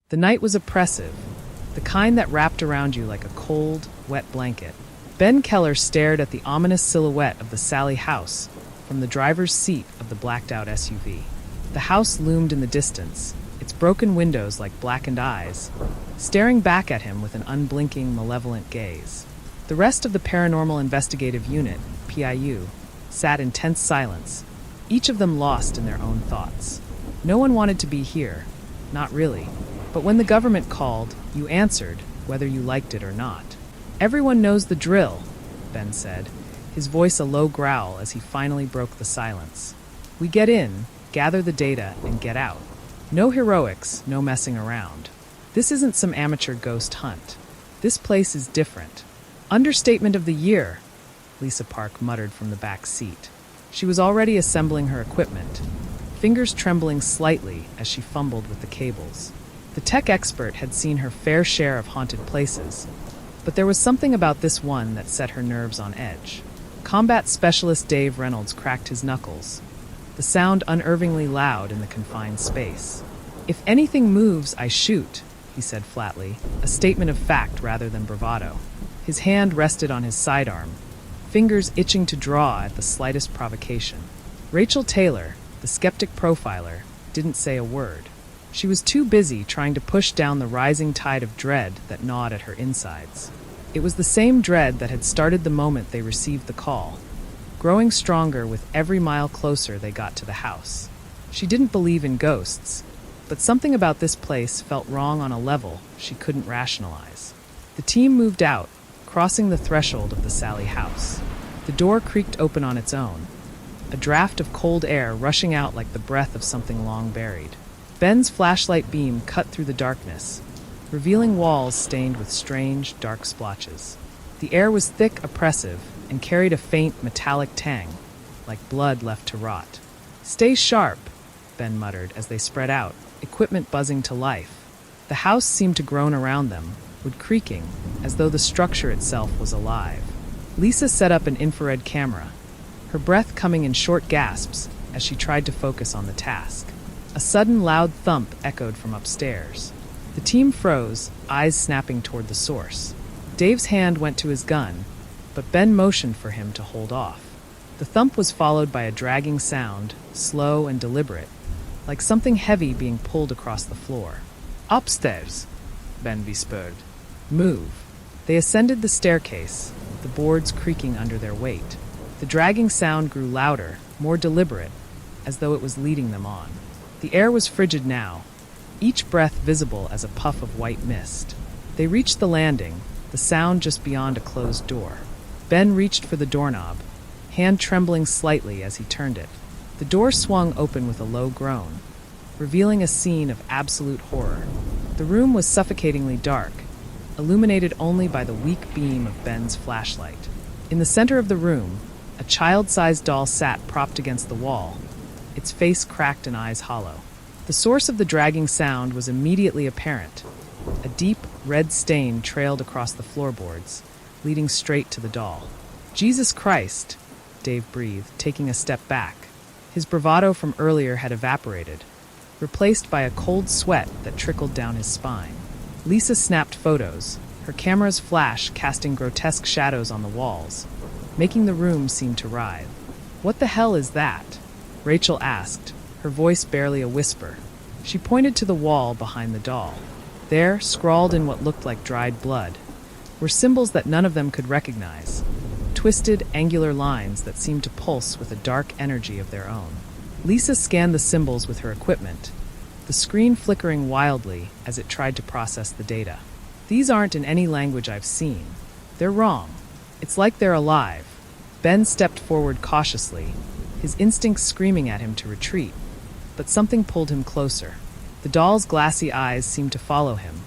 The night was oppressive, the kind that wrapped around you like a cold, wet blanket. Ben Keller stared at the ominous silhouette of the Sallie house from the driver's seat of the blacked-out SUV. The house loomed in the distance, its broken windows like blackened eyes, staring back at him with an unblinking, malevolent gaze. The rest of the Paranormal Investigative Unit, PIU, sat in tense silence, each of them lost in their own thoughts. No one wanted to be here, not really. But when the government called, you answered, whether you liked it or not. "Everyone knows the drill," Ben said, his voice a low growl as he finally broke the silence. "We get in, gather the data, and get out. No heroics, no messing around. This isn't some amateur ghost hunt. This place is different." "Understatement of the year," Lisa Park muttered from the back seat. She was already assembling her equipment, fingers trembling slightly as she fumbled with the cables. The tech expert had seen her fair share of haunted places, but there was something about this one that set her nerves on edge. Combat specialist Dave Reynolds cracked his knuckles, the sound unnervingly loud in the confined space. "If anything moves, I shoot," he said flatly, a statement of fact rather than bravado. His hand rested on his sidearm, fingers itching to draw at the slightest provocation. Rachel Taylor, the skeptic profiler, didn't say a word. She was too busy trying to push down the rising tide of dread that gnawed at her insides. It was the same dread that had started the moment they received the call, growing stronger with every mile closer they got to the house. She didn't believe in ghosts, but something about this place felt wrong on a level she couldn't rationalize. The team moved out, crossing the threshold of the Sallie house. The door creaked open on its own, a draft of cold air rushing out like the breath of something long buried. Ben's flashlight beam cut through the darkness, revealing walls stained with strange, dark splotches. The air was thick, oppressive, and carried a faint, metallic tang, like blood left to rot. "Stay sharp," Ben muttered as they spread out, equipment buzzing to life. The house seemed to groan around them, wood creaking, as though the structure itself was alive. Lisa set up an infrared camera, her breath coming in short gasps as she tried to focus on the task. A sudden loud thump echoed from upstairs. The team froze, eyes snapping toward the source. Dave's hand went to his gun, but Ben motioned for him to hold off. The thump was followed by a dragging sound, slow and deliberate, like something heavy being pulled across the floor. "Upstairs," Ben whispered. "Move." They ascended the staircase, the boards creaking under their weight. The dragging sound grew louder, more deliberate, as though it was leading them on. The air was frigid now, each breath visible as a puff of white mist. They reached the landing, the sound just beyond a closed door. Ben reached for the doorknob, hand trembling slightly as he turned it. The door swung open with a low groan, revealing a scene of absolute horror. The room was suffocatingly dark, illuminated only by the weak beam of Ben's flashlight. In the center of the room, a child-sized doll sat propped against the wall, its face cracked and eyes hollow. The source of the dragging sound was immediately apparent. A deep, red stain trailed across the floorboards, leading straight to the doll. "Jesus Christ," Dave breathed, taking a step back. His bravado from earlier had evaporated, replaced by a cold sweat that trickled down his spine. Lisa snapped photos, her camera's flash casting grotesque shadows on the walls, making the room seem to writhe. "What the hell is that?" Rachel asked, her voice barely a whisper. She pointed to the wall behind the doll. There, scrawled in what looked like dried blood, were symbols that none of them could recognize, twisted, angular lines that seemed to pulse with a dark energy of their own. Lisa scanned the symbols with her equipment, the screen flickering wildly as it tried to process the data. "These aren't in any language I've seen. They're wrong. It's like they're alive." Ben stepped forward cautiously, his instincts screaming at him to retreat, but something pulled him closer. The doll's glassy eyes seemed to follow him,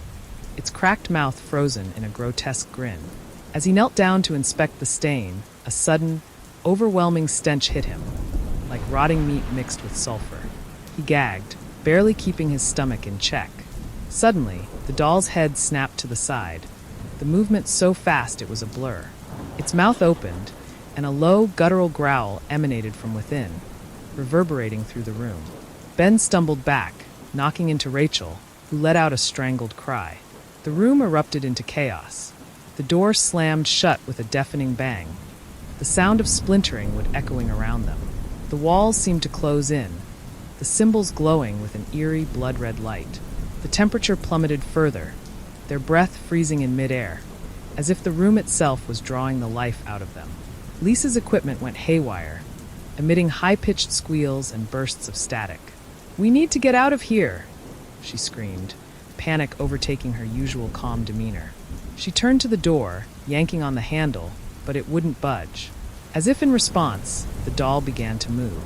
its cracked mouth frozen in a grotesque grin. As he knelt down to inspect the stain, a sudden, overwhelming stench hit him, like rotting meat mixed with sulfur. He gagged, barely keeping his stomach in check. Suddenly, the doll's head snapped to the side, the movement so fast it was a blur. Its mouth opened, and a low, guttural growl emanated from within, reverberating through the room. Ben stumbled back, knocking into Rachel, who let out a strangled cry. The room erupted into chaos. The door slammed shut with a deafening bang. The sound of splintering went echoing around them. The walls seemed to close in, the symbols glowing with an eerie blood-red light. The temperature plummeted further, their breath freezing in midair, as if the room itself was drawing the life out of them. Lisa's equipment went haywire, emitting high-pitched squeals and bursts of static. "We need to get out of here," she screamed, panic overtaking her usual calm demeanor. She turned to the door, yanking on the handle, but it wouldn't budge. As if in response, the doll began to move.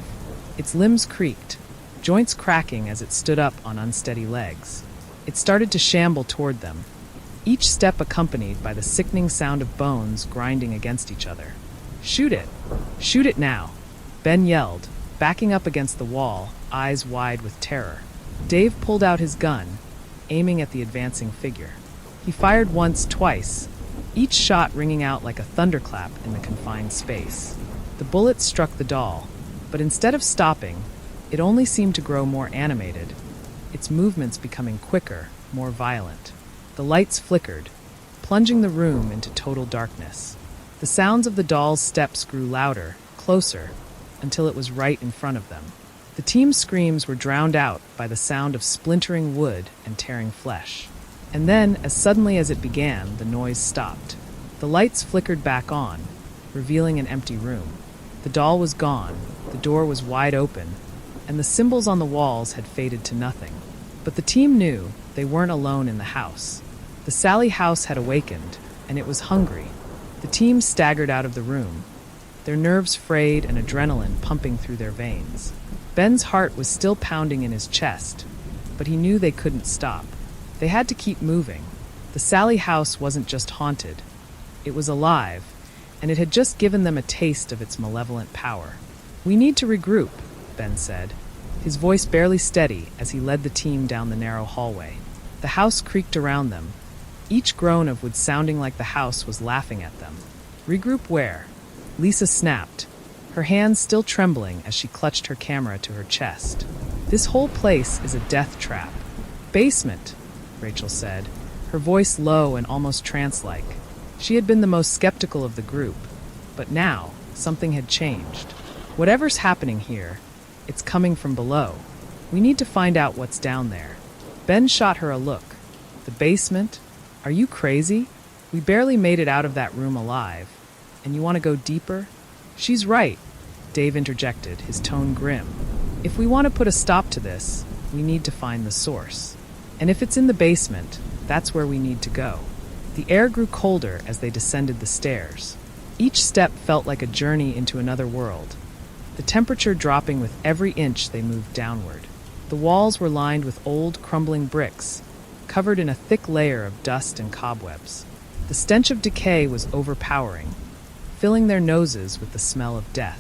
Its limbs creaked, joints cracking as it stood up on unsteady legs. It started to shamble toward them, each step accompanied by the sickening sound of bones grinding against each other. "Shoot it! Shoot it now!" Ben yelled, backing up against the wall, eyes wide with terror. Dave pulled out his gun, aiming at the advancing figure. He fired once, twice, each shot ringing out like a thunderclap in the confined space. The bullets struck the doll, but instead of stopping, it only seemed to grow more animated, its movements becoming quicker, more violent. The lights flickered, plunging the room into total darkness. The sounds of the doll's steps grew louder, closer, until it was right in front of them. The team's screams were drowned out by the sound of splintering wood and tearing flesh. And then, as suddenly as it began, the noise stopped. The lights flickered back on, revealing an empty room. The doll was gone, the door was wide open, and the symbols on the walls had faded to nothing. But the team knew they weren't alone in the house. The Sallie house had awakened, and it was hungry. The team staggered out of the room, their nerves frayed and adrenaline pumping through their veins. Ben's heart was still pounding in his chest, but he knew they couldn't stop. They had to keep moving. The Sallie house wasn't just haunted. It was alive, and it had just given them a taste of its malevolent power. "We need to regroup," Ben said, his voice barely steady as he led the team down the narrow hallway. The house creaked around them, each groan of wood sounding like the house was laughing at them. "Regroup where?" Lisa snapped, her hands still trembling as she clutched her camera to her chest. "This whole place is a death trap." "Basement," Rachel said, her voice low and almost trance-like. She had been the most skeptical of the group, but now something had changed. "Whatever's happening here, it's coming from below. We need to find out what's down there." Ben shot her a look. "The basement? Are you crazy? We barely made it out of that room alive. And you want to go deeper?" "She's right," Dave interjected, his tone grim. "If we want to put a stop to this, we need to find the source. And if it's in the basement, that's where we need to go." The air grew colder as they descended the stairs. Each step felt like a journey into another world, the temperature dropping with every inch they moved downward. The walls were lined with old, crumbling bricks, covered in a thick layer of dust and cobwebs. The stench of decay was overpowering, filling their noses with the smell of death.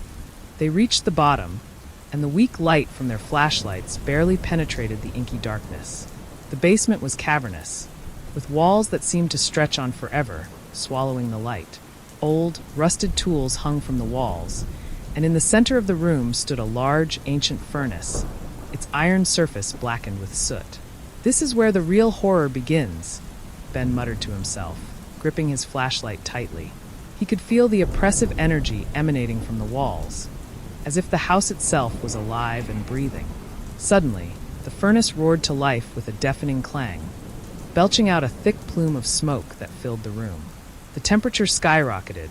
They reached the bottom, and the weak light from their flashlights barely penetrated the inky darkness. The basement was cavernous, with walls that seemed to stretch on forever, swallowing the light. Old, rusted tools hung from the walls, and in the center of the room stood a large, ancient furnace, its iron surface blackened with soot. "This is where the real horror begins," Ben muttered to himself, gripping his flashlight tightly. He could feel the oppressive energy emanating from the walls, as if the house itself was alive and breathing. Suddenly, the furnace roared to life with a deafening clang, belching out a thick plume of smoke that filled the room. The temperature skyrocketed,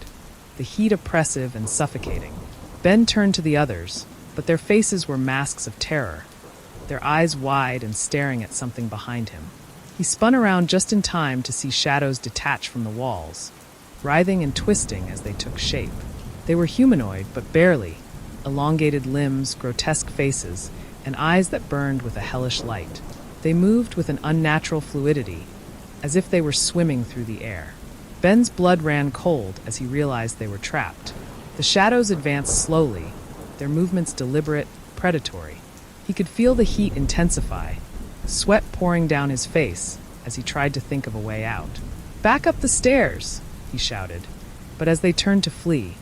the heat oppressive and suffocating. Ben turned to the others, but their faces were masks of terror, their eyes wide and staring at something behind him. He spun around just in time to see shadows detach from the walls, writhing and twisting as they took shape. They were humanoid, but barely, elongated limbs, grotesque faces, and eyes that burned with a hellish light. They moved with an unnatural fluidity, as if they were swimming through the air. Ben's blood ran cold as he realized they were trapped. The shadows advanced slowly, their movements deliberate, predatory. He could feel the heat intensify, sweat pouring down his face as he tried to think of a way out. "Back up the stairs!" he shouted. But as they turned to flee,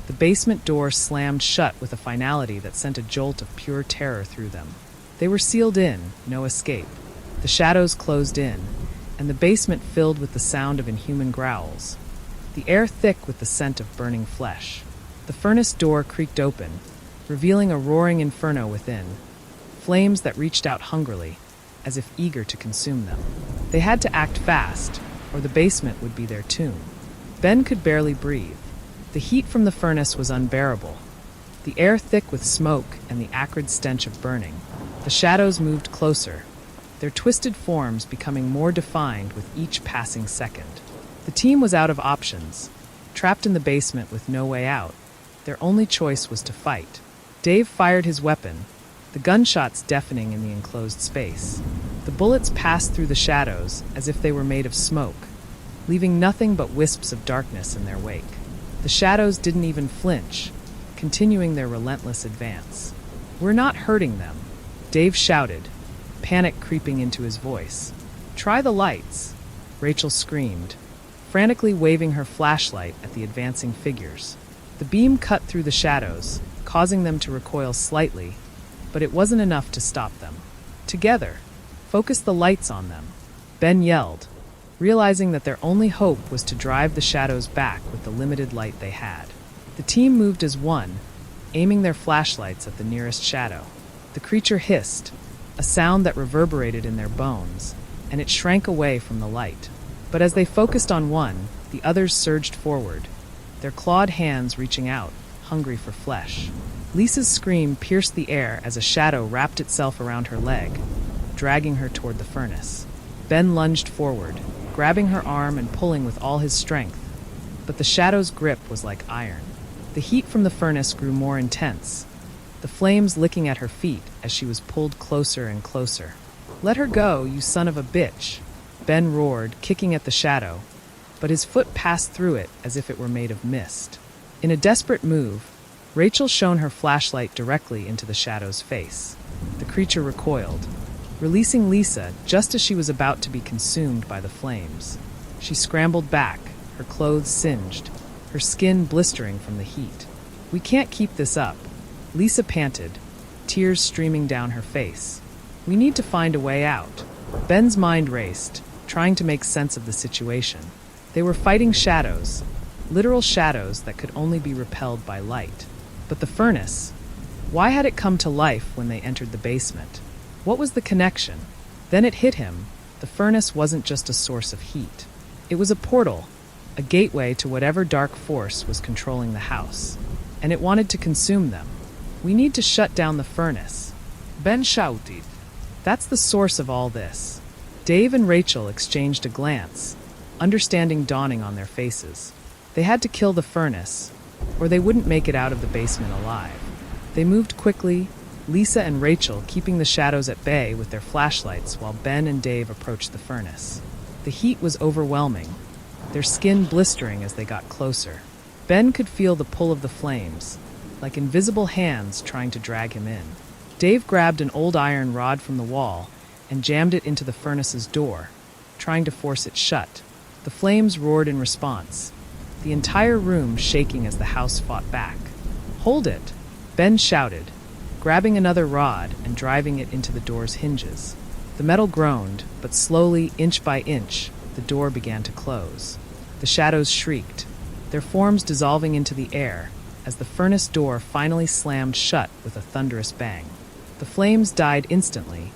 the basement door slammed shut with a finality that sent a jolt of pure terror through them. They were sealed in, no escape. The shadows closed in, and the basement filled with the sound of inhuman growls, the air thick with the scent of burning flesh. The furnace door creaked open, revealing a roaring inferno within, flames that reached out hungrily, as if eager to consume them. They had to act fast, or the basement would be their tomb. Ben could barely breathe. The heat from the furnace was unbearable, the air thick with smoke and the acrid stench of burning. The shadows moved closer, their twisted forms becoming more defined with each passing second. The team was out of options, trapped in the basement with no way out. Their only choice was to fight. Dave fired his weapon, the gunshots deafening in the enclosed space. The bullets passed through the shadows as if they were made of smoke, leaving nothing but wisps of darkness in their wake. The shadows didn't even flinch, continuing their relentless advance. "We're not hurting them," Dave shouted, panic creeping into his voice. "Try the lights," Rachel screamed, frantically waving her flashlight at the advancing figures. The beam cut through the shadows, causing them to recoil slightly, but it wasn't enough to stop them. "Together, focus the lights on them," Ben yelled, realizing that their only hope was to drive the shadows back with the limited light they had. The team moved as one, aiming their flashlights at the nearest shadow. The creature hissed, a sound that reverberated in their bones, and it shrank away from the light. But as they focused on one, the others surged forward, their clawed hands reaching out, hungry for flesh. Lisa's scream pierced the air as a shadow wrapped itself around her leg, dragging her toward the furnace. Ben lunged forward, grabbing her arm and pulling with all his strength, but the shadow's grip was like iron. The heat from the furnace grew more intense, the flames licking at her feet as she was pulled closer and closer. "Let her go, you son of a bitch," Ben roared, kicking at the shadow, but his foot passed through it as if it were made of mist. In a desperate move, Rachel shone her flashlight directly into the shadow's face. The creature recoiled, releasing Lisa just as she was about to be consumed by the flames. She scrambled back, her clothes singed, her skin blistering from the heat. "We can't keep this up," Lisa panted, tears streaming down her face. "We need to find a way out." Ben's mind raced, trying to make sense of the situation. They were fighting shadows, literal shadows that could only be repelled by light. But the furnace, why had it come to life when they entered the basement? What was the connection? Then it hit him. The furnace wasn't just a source of heat. It was a portal, a gateway to whatever dark force was controlling the house. And it wanted to consume them. "We need to shut down the furnace," Ben shouted. "That's the source of all this." Dave and Rachel exchanged a glance, understanding dawning on their faces. They had to kill the furnace, or they wouldn't make it out of the basement alive. They moved quickly, Lisa and Rachel keeping the shadows at bay with their flashlights while Ben and Dave approached the furnace. The heat was overwhelming, their skin blistering as they got closer. Ben could feel the pull of the flames, like invisible hands trying to drag him in. Dave grabbed an old iron rod from the wall and jammed it into the furnace's door, trying to force it shut. The flames roared in response, the entire room shaking as the house fought back. "Hold it," Ben shouted, grabbing another rod and driving it into the door's hinges. The metal groaned, but slowly, inch by inch, the door began to close. The shadows shrieked, their forms dissolving into the air as the furnace door finally slammed shut with a thunderous bang. The flames died instantly,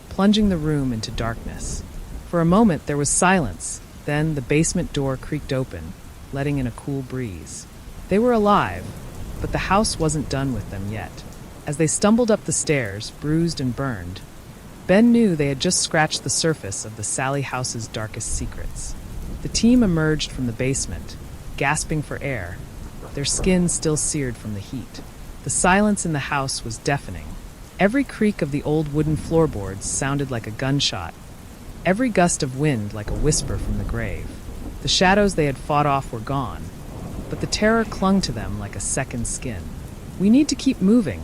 plunging the room into darkness. For a moment there was silence, then the basement door creaked open, letting in a cool breeze. They were alive, but the house wasn't done with them yet. As they stumbled up the stairs, bruised and burned, Ben knew they had just scratched the surface of the Sallie house's darkest secrets. The team emerged from the basement, gasping for air, their skin still seared from the heat. The silence in the house was deafening. Every creak of the old wooden floorboards sounded like a gunshot, every gust of wind like a whisper from the grave. The shadows they had fought off were gone, but the terror clung to them like a second skin. "We need to keep moving,"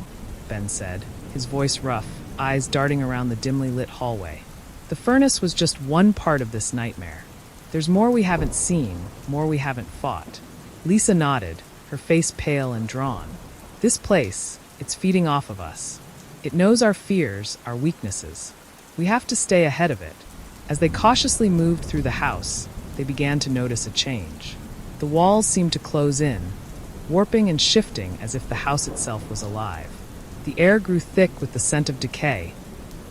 Ben said, his voice rough, eyes darting around the dimly lit hallway. "The furnace was just one part of this nightmare. There's more we haven't seen, more we haven't fought." Lisa nodded, her face pale and drawn. "This place, it's feeding off of us. It knows our fears, our weaknesses. We have to stay ahead of it." As they cautiously moved through the house, they began to notice a change. The walls seemed to close in, warping and shifting as if the house itself was alive. The air grew thick with the scent of decay,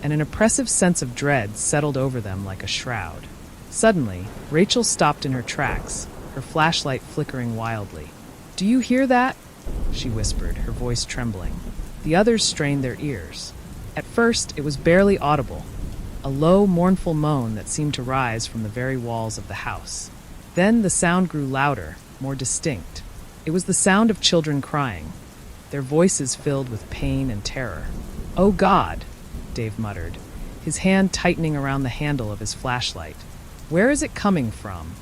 and an oppressive sense of dread settled over them like a shroud. Suddenly, Rachel stopped in her tracks, her flashlight flickering wildly. "Do you hear that?" she whispered, her voice trembling. The others strained their ears. At first, it was barely audible, a low, mournful moan that seemed to rise from the very walls of the house. Then the sound grew louder, more distinct. It was the sound of children crying, their voices filled with pain and terror. "Oh God," Dave muttered, his hand tightening around the handle of his flashlight. "Where is it coming from?"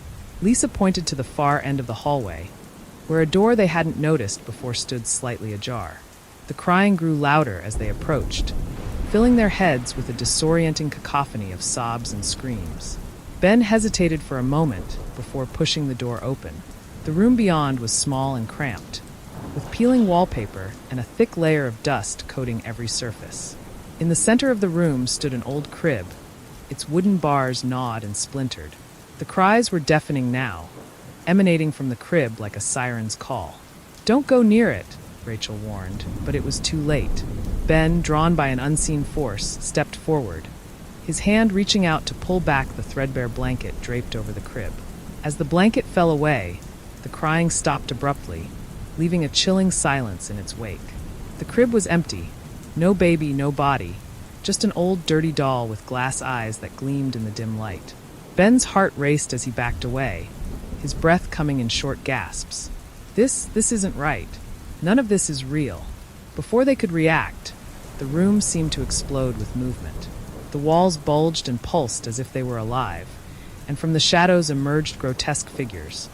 Lisa pointed to the far end of the hallway, where a door they hadn't noticed before stood slightly ajar. The crying grew louder as they approached, filling their heads with a disorienting cacophony of sobs and screams. Ben hesitated for a moment before pushing the door open. The room beyond was small and cramped, with peeling wallpaper and a thick layer of dust coating every surface. In the center of the room stood an old crib, its wooden bars gnawed and splintered. The cries were deafening now, emanating from the crib like a siren's call. "Don't go near it," Rachel warned, but it was too late. Ben, drawn by an unseen force, stepped forward, his hand reaching out to pull back the threadbare blanket draped over the crib. As the blanket fell away, the crying stopped abruptly, leaving a chilling silence in its wake. The crib was empty, no baby, no body, just an old dirty doll with glass eyes that gleamed in the dim light. Ben's heart raced as he backed away, his breath coming in short gasps. This isn't right. None of this is real." Before they could react, the room seemed to explode with movement. The walls bulged and pulsed as if they were alive, and from the shadows emerged grotesque figures.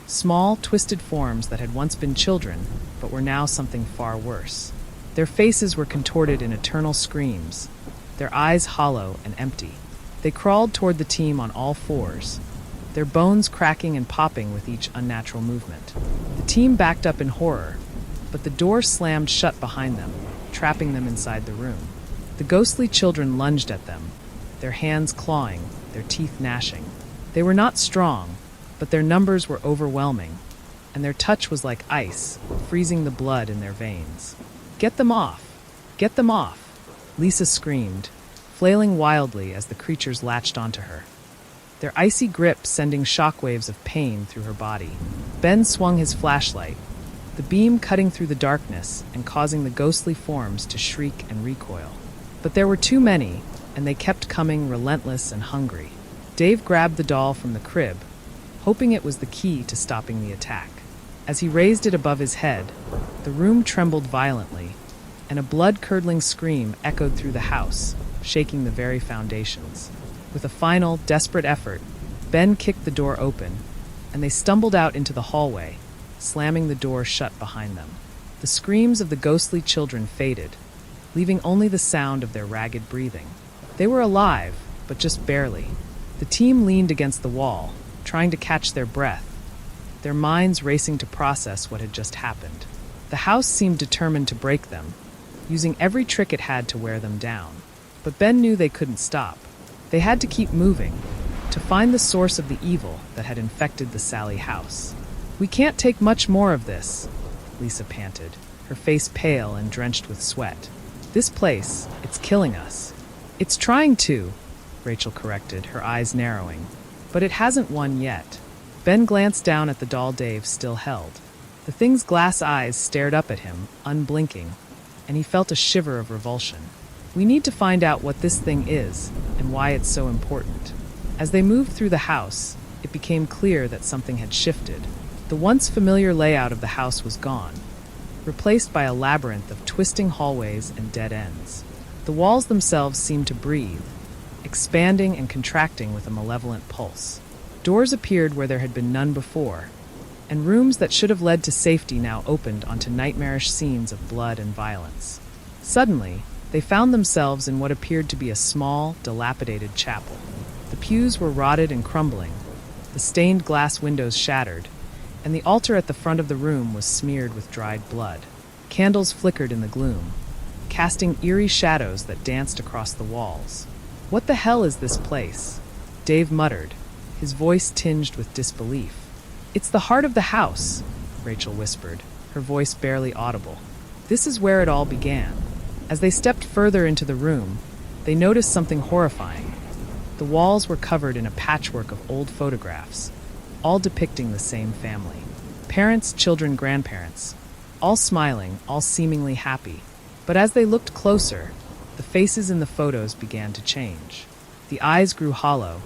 Small, twisted forms that had once been children, but were now something far worse. Their faces were contorted in eternal screams, their eyes hollow and empty. They crawled toward the team on all fours, their bones cracking and popping with each unnatural movement. The team backed up in horror, but the door slammed shut behind them, trapping them inside the room. The ghostly children lunged at them, their hands clawing, their teeth gnashing. They were not strong, but their numbers were overwhelming, and their touch was like ice, freezing the blood in their veins. "Get them off! Get them off!" Lisa screamed, flailing wildly as the creatures latched onto her, their icy grip sending shockwaves of pain through her body. Ben swung his flashlight, the beam cutting through the darkness and causing the ghostly forms to shriek and recoil. But there were too many, and they kept coming, relentless and hungry. Dave grabbed the doll from the crib, hoping it was the key to stopping the attack. As he raised it above his head, the room trembled violently, and a blood-curdling scream echoed through the house, shaking the very foundations. With a final, desperate effort, Ben kicked the door open, and they stumbled out into the hallway, slamming the door shut behind them. The screams of the ghostly children faded, leaving only the sound of their ragged breathing. They were alive, but just barely. The team leaned against the wall, trying to catch their breath, their minds racing to process what had just happened. The house seemed determined to break them, using every trick it had to wear them down. But Ben knew they couldn't stop. They had to keep moving, to find the source of the evil that had infected the Sallie house. "We can't take much more of this," Lisa panted, her face pale and drenched with sweat. "This place, it's killing us." "It's trying to," Rachel corrected, her eyes narrowing. "But it hasn't won yet." Ben glanced down at the doll Dave still held. The thing's glass eyes stared up at him, unblinking, and he felt a shiver of revulsion. "We need to find out what this thing is and why it's so important." As they moved through the house, it became clear that something had shifted. The once familiar layout of the house was gone, replaced by a labyrinth of twisting hallways and dead ends. The walls themselves seemed to breathe, expanding and contracting with a malevolent pulse. Doors appeared where there had been none before, and rooms that should have led to safety now opened onto nightmarish scenes of blood and violence. Suddenly, they found themselves in what appeared to be a small, dilapidated chapel. The pews were rotted and crumbling, the stained glass windows shattered, and the altar at the front of the room was smeared with dried blood. Candles flickered in the gloom, casting eerie shadows that danced across the walls. "What the hell is this place?" Dave muttered, his voice tinged with disbelief. "It's the heart of the house," Rachel whispered, her voice barely audible. "This is where it all began." As they stepped further into the room, they noticed something horrifying. The walls were covered in a patchwork of old photographs, all depicting the same family. Parents, children, grandparents, all smiling, all seemingly happy. But as they looked closer, the faces in the photos began to change. The eyes grew hollow,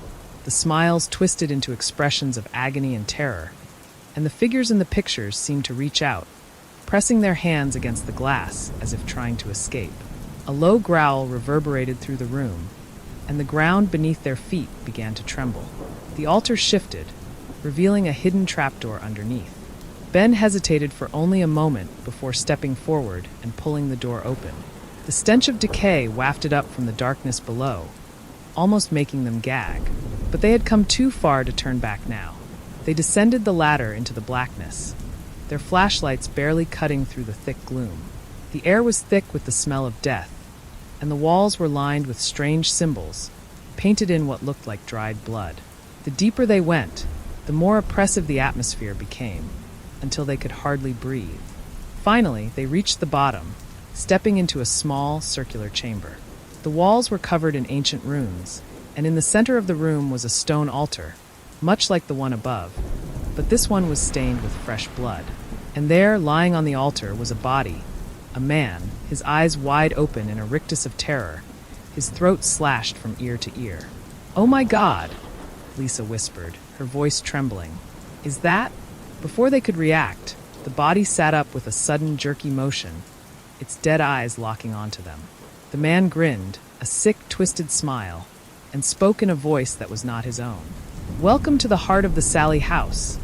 the smiles twisted into expressions of agony and terror, and the figures in the pictures seemed to reach out, pressing their hands against the glass as if trying to escape. A low growl reverberated through the room, and the ground beneath their feet began to tremble. The altar shifted, revealing a hidden trapdoor underneath. Ben hesitated for only a moment before stepping forward and pulling the door open. The stench of decay wafted up from the darkness below, almost making them gag. But they had come too far to turn back now. They descended the ladder into the blackness, their flashlights barely cutting through the thick gloom. The air was thick with the smell of death, and the walls were lined with strange symbols, painted in what looked like dried blood. The deeper they went, the more oppressive the atmosphere became, until they could hardly breathe. Finally, they reached the bottom, stepping into a small, circular chamber. The walls were covered in ancient runes, and in the center of the room was a stone altar, much like the one above, but this one was stained with fresh blood. And there, lying on the altar, was a body, a man, his eyes wide open in a rictus of terror, his throat slashed from ear to ear. "Oh my God," Lisa whispered, her voice trembling. "Is that?" Before they could react, the body sat up with a sudden jerky motion, its dead eyes locking onto them. The man grinned, a sick, twisted smile, and spoke in a voice that was not his own. "Welcome to the heart of the Sallie house,"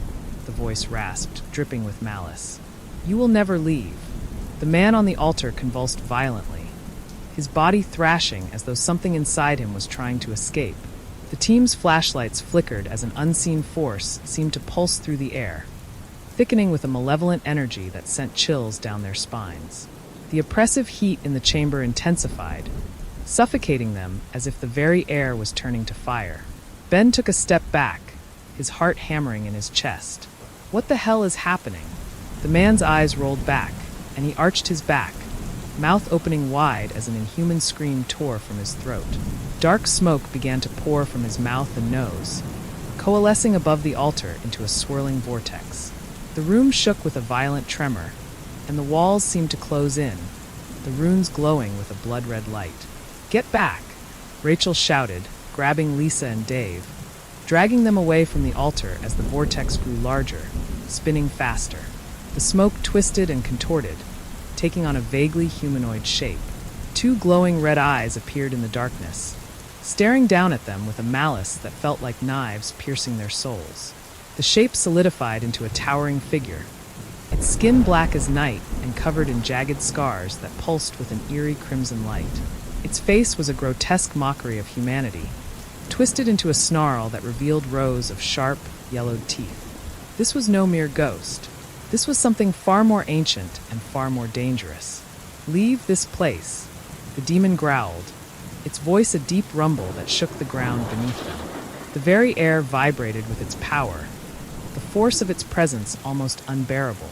the voice rasped, dripping with malice. "You will never leave." The man on the altar convulsed violently, his body thrashing as though something inside him was trying to escape. The team's flashlights flickered as an unseen force seemed to pulse through the air, thickening with a malevolent energy that sent chills down their spines. The oppressive heat in the chamber intensified, suffocating them as if the very air was turning to fire. Ben took a step back, his heart hammering in his chest. What the hell is happening? The man's eyes rolled back, and he arched his back, mouth opening wide as an inhuman scream tore from his throat. Dark smoke began to pour from his mouth and nose, coalescing above the altar into a swirling vortex. The room shook with a violent tremor, and the walls seemed to close in, the runes glowing with a blood-red light. "Get back!" Rachel shouted, grabbing Lisa and Dave, dragging them away from the altar as the vortex grew larger, spinning faster. The smoke twisted and contorted, taking on a vaguely humanoid shape. Two glowing red eyes appeared in the darkness, staring down at them with a malice that felt like knives piercing their souls. The shape solidified into a towering figure, its skin black as night and covered in jagged scars that pulsed with an eerie crimson light. Its face was a grotesque mockery of humanity, twisted into a snarl that revealed rows of sharp, yellowed teeth. This was no mere ghost. This was something far more ancient and far more dangerous. "Leave this place," the demon growled, its voice a deep rumble that shook the ground beneath them. The very air vibrated with its power, the force of its presence almost unbearable.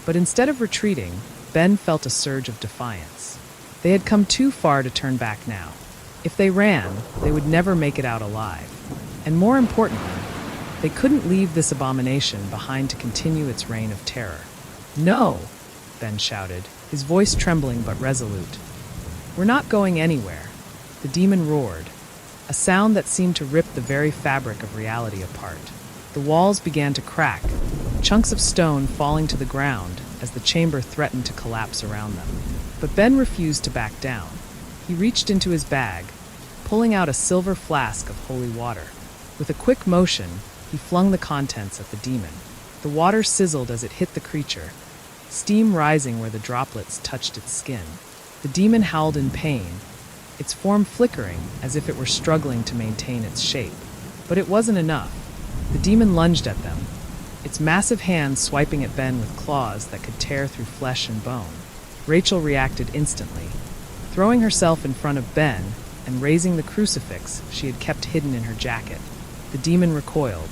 But instead of retreating, Ben felt a surge of defiance. They had come too far to turn back now. If they ran, they would never make it out alive. And more importantly, they couldn't leave this abomination behind to continue its reign of terror. "No!" Ben shouted, his voice trembling but resolute. "We're not going anywhere." The demon roared, a sound that seemed to rip the very fabric of reality apart. The walls began to crack, chunks of stone falling to the ground as the chamber threatened to collapse around them. But Ben refused to back down. He reached into his bag, pulling out a silver flask of holy water. With a quick motion, he flung the contents at the demon. The water sizzled as it hit the creature, steam rising where the droplets touched its skin. The demon howled in pain, its form flickering as if it were struggling to maintain its shape. But it wasn't enough. The demon lunged at them, its massive hands swiping at Ben with claws that could tear through flesh and bone. Rachel reacted instantly, throwing herself in front of Ben and raising the crucifix she had kept hidden in her jacket. The demon recoiled,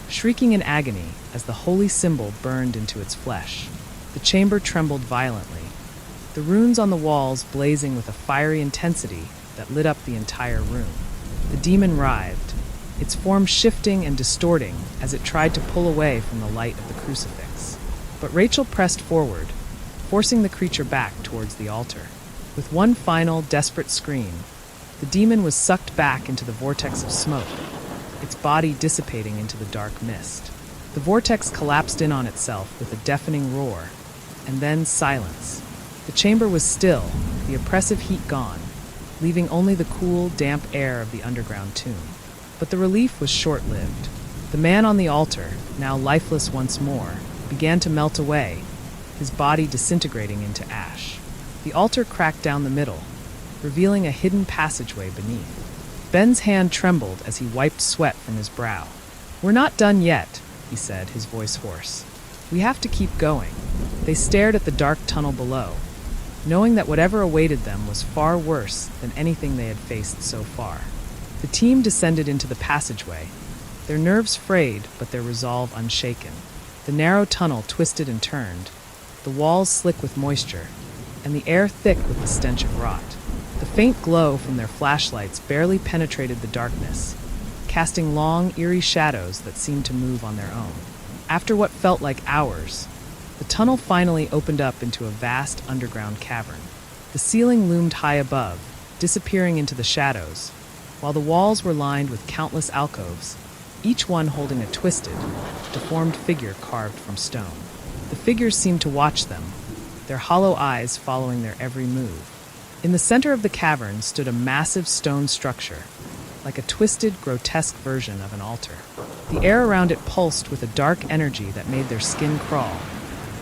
shrieking in agony as the holy symbol burned into its flesh. The chamber trembled violently, the runes on the walls blazing with a fiery intensity that lit up the entire room. The demon writhed, its form shifting and distorting as it tried to pull away from the light of the crucifix. But Rachel pressed forward, forcing the creature back towards the altar. With one final, desperate scream, the demon was sucked back into the vortex of smoke, its body dissipating into the dark mist. The vortex collapsed in on itself with a deafening roar, and then silence. The chamber was still, the oppressive heat gone, leaving only the cool, damp air of the underground tomb. But the relief was short-lived. The man on the altar, now lifeless once more, began to melt away, his body disintegrating into ash. The altar cracked down the middle, revealing a hidden passageway beneath. Ben's hand trembled as he wiped sweat from his brow. "We're not done yet," he said, his voice hoarse. "We have to keep going." They stared at the dark tunnel below, knowing that whatever awaited them was far worse than anything they had faced so far. The team descended into the passageway, their nerves frayed but their resolve unshaken. The narrow tunnel twisted and turned, the walls slick with moisture, and the air thick with the stench of rot. The faint glow from their flashlights barely penetrated the darkness, casting long, eerie shadows that seemed to move on their own. After what felt like hours, the tunnel finally opened up into a vast underground cavern. The ceiling loomed high above, disappearing into the shadows, while the walls were lined with countless alcoves, each one holding a twisted, deformed figure carved from stone. The figures seemed to watch them, their hollow eyes following their every move. In the center of the cavern stood a massive stone structure, like a twisted, grotesque version of an altar. The air around it pulsed with a dark energy that made their skin crawl,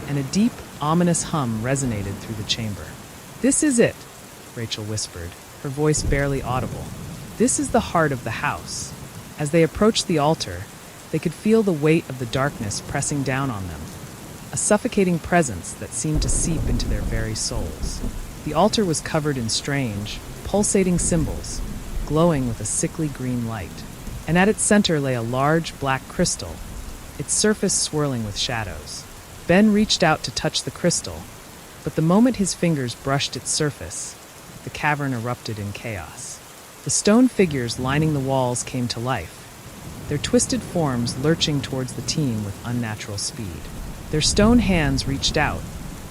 and a deep, ominous hum resonated through the chamber. "This is it," Rachel whispered, her voice barely audible. "This is the heart of the house." As they approached the altar, they could feel the weight of the darkness pressing down on them, a suffocating presence that seemed to seep into their very souls. The altar was covered in strange, pulsating symbols, glowing with a sickly green light, and at its center lay a large black crystal, its surface swirling with shadows. Ben reached out to touch the crystal, but the moment his fingers brushed its surface, the cavern erupted in chaos. The stone figures lining the walls came to life, their twisted forms lurching towards the team with unnatural speed. Their stone hands reached out,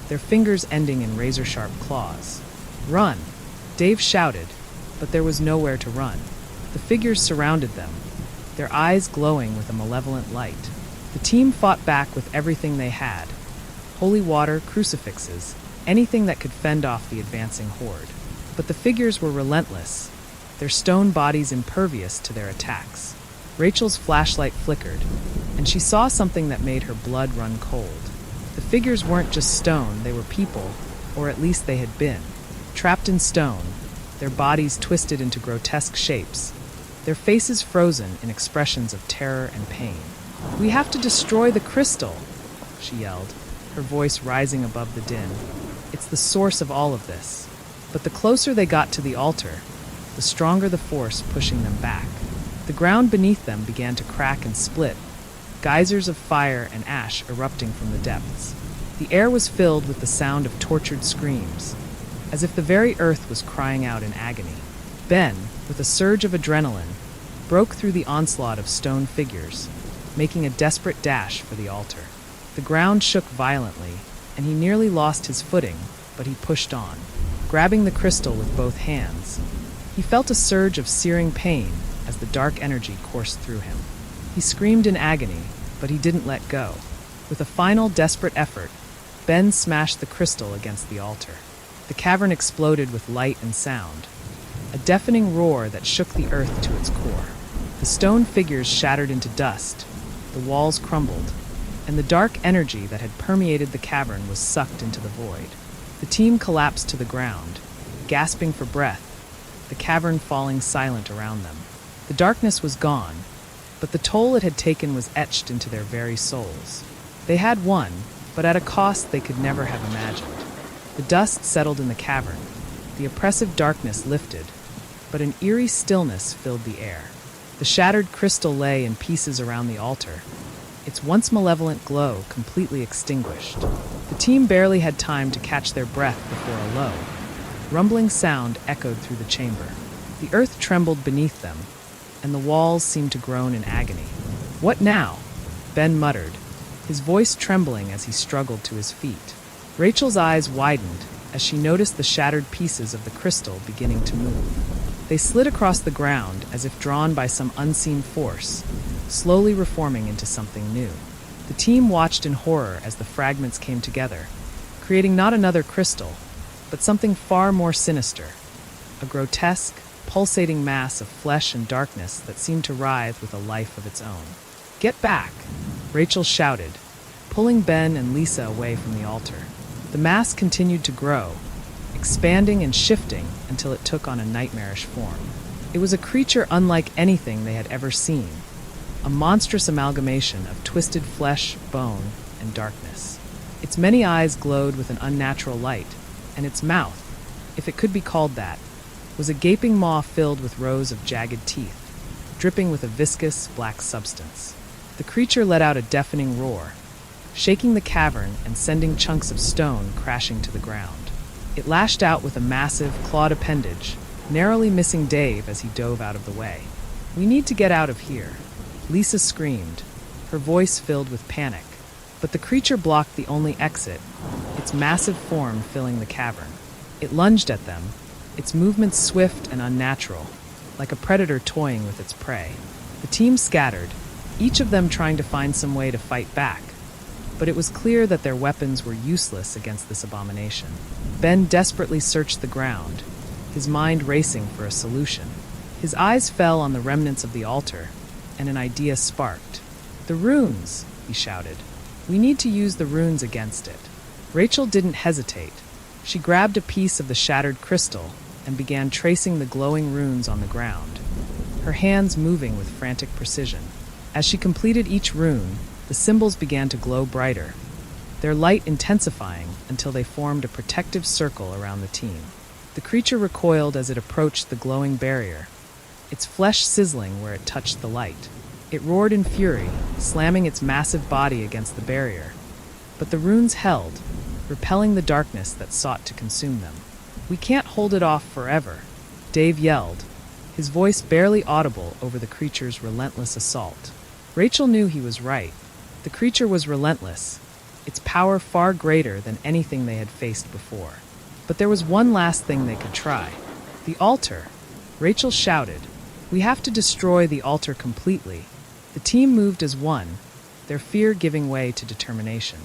their fingers ending in razor-sharp claws. "Run!" Dave shouted, but there was nowhere to run. The figures surrounded them, their eyes glowing with a malevolent light. The team fought back with everything they had: holy water, crucifixes, anything that could fend off the advancing horde. But the figures were relentless, their stone bodies impervious to their attacks. Rachel's flashlight flickered, and she saw something that made her blood run cold. The figures weren't just stone, they were people, or at least they had been. Trapped in stone, their bodies twisted into grotesque shapes, their faces frozen in expressions of terror and pain. "We have to destroy the crystal," she yelled, her voice rising above the din. "It's the source of all of this." But the closer they got to the altar, the stronger the force pushing them back. The ground beneath them began to crack and split, geysers of fire and ash erupting from the depths. The air was filled with the sound of tortured screams, as if the very earth was crying out in agony. Ben, with a surge of adrenaline, broke through the onslaught of stone figures, making a desperate dash for the altar. The ground shook violently, and he nearly lost his footing, but he pushed on, grabbing the crystal with both hands. He felt a surge of searing pain as the dark energy coursed through him. He screamed in agony, but he didn't let go. With a final desperate effort, Ben smashed the crystal against the altar. The cavern exploded with light and sound, a deafening roar that shook the earth to its core. The stone figures shattered into dust, the walls crumbled, and the dark energy that had permeated the cavern was sucked into the void. The team collapsed to the ground, gasping for breath, the cavern falling silent around them. The darkness was gone, but the toll it had taken was etched into their very souls. They had won, but at a cost they could never have imagined. The dust settled in the cavern, the oppressive darkness lifted, but an eerie stillness filled the air. The shattered crystal lay in pieces around the altar, its once malevolent glow completely extinguished. The team barely had time to catch their breath before a low, rumbling sound echoed through the chamber. The earth trembled beneath them, and the walls seemed to groan in agony. "What now?" Ben muttered, his voice trembling as he struggled to his feet. Rachel's eyes widened as she noticed the shattered pieces of the crystal beginning to move. They slid across the ground as if drawn by some unseen force, slowly reforming into something new. The team watched in horror as the fragments came together, creating not another crystal, but something far more sinister, a grotesque, pulsating mass of flesh and darkness that seemed to writhe with a life of its own. "Get back!" Rachel shouted, pulling Ben and Lisa away from the altar. The mass continued to grow, expanding and shifting until it took on a nightmarish form. It was a creature unlike anything they had ever seen, a monstrous amalgamation of twisted flesh, bone, and darkness. Its many eyes glowed with an unnatural light, and its mouth, if it could be called that, was a gaping maw filled with rows of jagged teeth, dripping with a viscous, black substance. The creature let out a deafening roar, shaking the cavern and sending chunks of stone crashing to the ground. It lashed out with a massive, clawed appendage, narrowly missing Dave as he dove out of the way. "We need to get out of here," Lisa screamed, her voice filled with panic. But the creature blocked the only exit, its massive form filling the cavern. It lunged at them, its movements swift and unnatural, like a predator toying with its prey. The team scattered, each of them trying to find some way to fight back, but it was clear that their weapons were useless against this abomination. Ben desperately searched the ground, his mind racing for a solution. His eyes fell on the remnants of the altar, and an idea sparked. "The runes!" he shouted. "We need to use the runes against it." Rachel didn't hesitate. She grabbed a piece of the shattered crystal and began tracing the glowing runes on the ground, her hands moving with frantic precision. As she completed each rune, the symbols began to glow brighter, their light intensifying until they formed a protective circle around the team. The creature recoiled as it approached the glowing barrier, its flesh sizzling where it touched the light. It roared in fury, slamming its massive body against the barrier. But the runes held, repelling the darkness that sought to consume them. "We can't hold it off forever," Dave yelled, his voice barely audible over the creature's relentless assault. Rachel knew he was right. The creature was relentless, its power far greater than anything they had faced before. But there was one last thing they could try. The altar. Rachel shouted, "We have to destroy the altar completely." The team moved as one, their fear giving way to determination.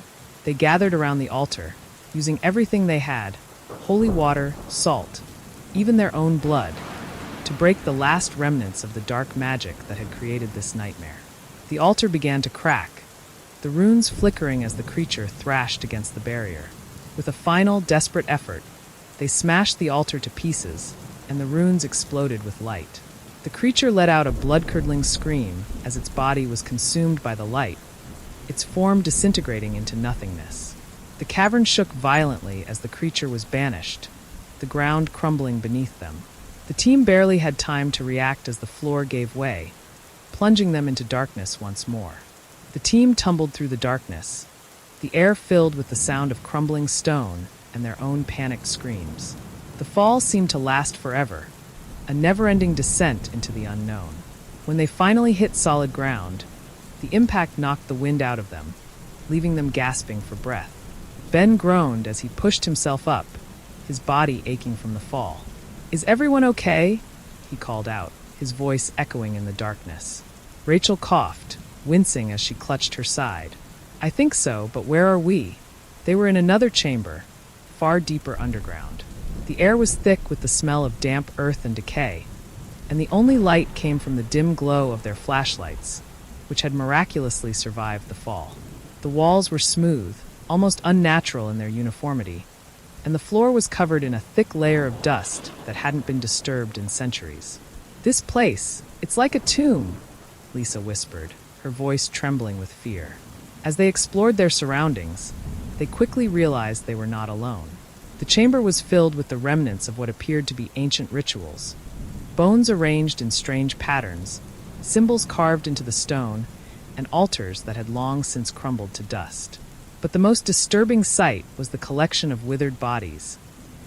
They gathered around the altar, using everything they had, holy water, salt, even their own blood, to break the last remnants of the dark magic that had created this nightmare. The altar began to crack, the runes flickering as the creature thrashed against the barrier. With a final, desperate effort, they smashed the altar to pieces, and the runes exploded with light. The creature let out a blood-curdling scream as its body was consumed by the light, its form disintegrating into nothingness. The cavern shook violently as the creature was banished, the ground crumbling beneath them. The team barely had time to react as the floor gave way, plunging them into darkness once more. The team tumbled through the darkness, the air filled with the sound of crumbling stone and their own panicked screams. The fall seemed to last forever, a never-ending descent into the unknown. When they finally hit solid ground, the impact knocked the wind out of them, leaving them gasping for breath. Ben groaned as he pushed himself up, his body aching from the fall. "Is everyone okay?" he called out, his voice echoing in the darkness. Rachel coughed, wincing as she clutched her side. "I think so, but where are we?" They were in another chamber, far deeper underground. The air was thick with the smell of damp earth and decay, and the only light came from the dim glow of their flashlights, which had miraculously survived the fall. The walls were smooth, almost unnatural in their uniformity, and the floor was covered in a thick layer of dust that hadn't been disturbed in centuries. "This place, it's like a tomb," Lisa whispered, her voice trembling with fear. As they explored their surroundings, they quickly realized they were not alone. The chamber was filled with the remnants of what appeared to be ancient rituals, bones arranged in strange patterns, symbols carved into the stone, and altars that had long since crumbled to dust. But the most disturbing sight was the collection of withered bodies,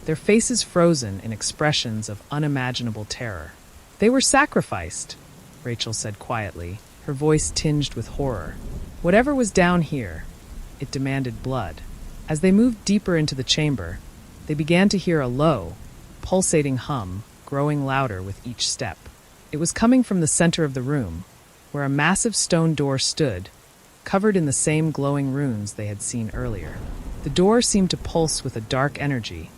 their faces frozen in expressions of unimaginable terror. "They were sacrificed," Rachel said quietly, her voice tinged with horror. "Whatever was down here, it demanded blood." As they moved deeper into the chamber, they began to hear a low, pulsating hum, growing louder with each step. It was coming from the center of the room, where a massive stone door stood, covered in the same glowing runes they had seen earlier. The door seemed to pulse with a dark energy,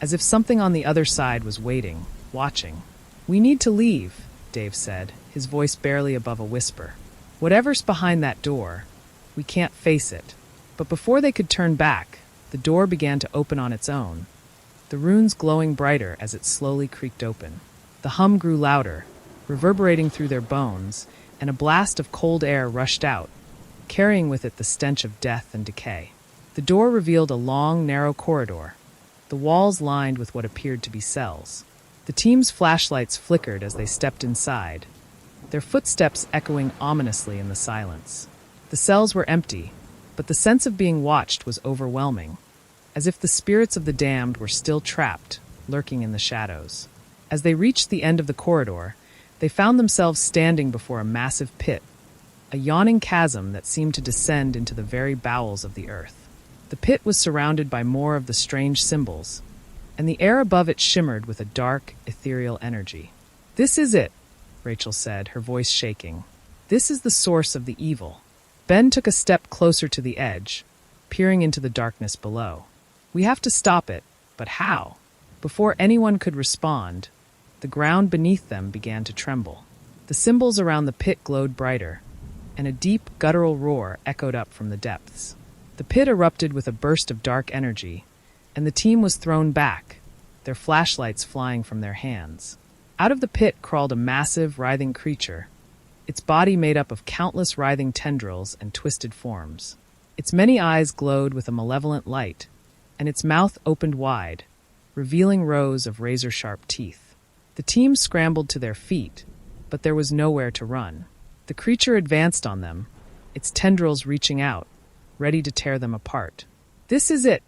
as if something on the other side was waiting, watching. "We need to leave," Dave said, his voice barely above a whisper. "Whatever's behind that door, we can't face it." But before they could turn back, the door began to open on its own, the runes glowing brighter as it slowly creaked open. The hum grew louder, reverberating through their bones, and a blast of cold air rushed out, carrying with it the stench of death and decay. The door revealed a long, narrow corridor, the walls lined with what appeared to be cells. The team's flashlights flickered as they stepped inside, their footsteps echoing ominously in the silence. The cells were empty, but the sense of being watched was overwhelming, as if the spirits of the damned were still trapped, lurking in the shadows. As they reached the end of the corridor, they found themselves standing before a massive pit, a yawning chasm that seemed to descend into the very bowels of the earth. The pit was surrounded by more of the strange symbols, and the air above it shimmered with a dark, ethereal energy. "This is it," Rachel said, her voice shaking. "This is the source of the evil." Ben took a step closer to the edge, peering into the darkness below. "We have to stop it, but how?" Before anyone could respond, the ground beneath them began to tremble. The symbols around the pit glowed brighter, and a deep, guttural roar echoed up from the depths. The pit erupted with a burst of dark energy, and the team was thrown back, their flashlights flying from their hands. Out of the pit crawled a massive, writhing creature, its body made up of countless writhing tendrils and twisted forms. Its many eyes glowed with a malevolent light, and its mouth opened wide, revealing rows of razor-sharp teeth. The team scrambled to their feet, but there was nowhere to run. The creature advanced on them, its tendrils reaching out, ready to tear them apart. "This is it,"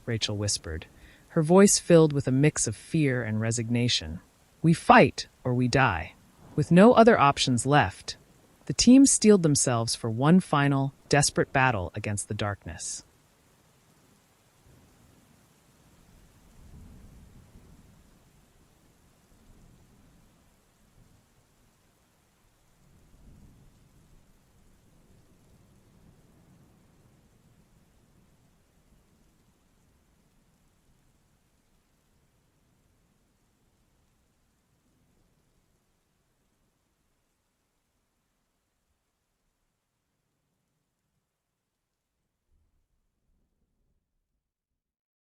Rachel whispered, her voice filled with a mix of fear and resignation. "We fight or we die." With no other options left, the team steeled themselves for one final, desperate battle against the darkness.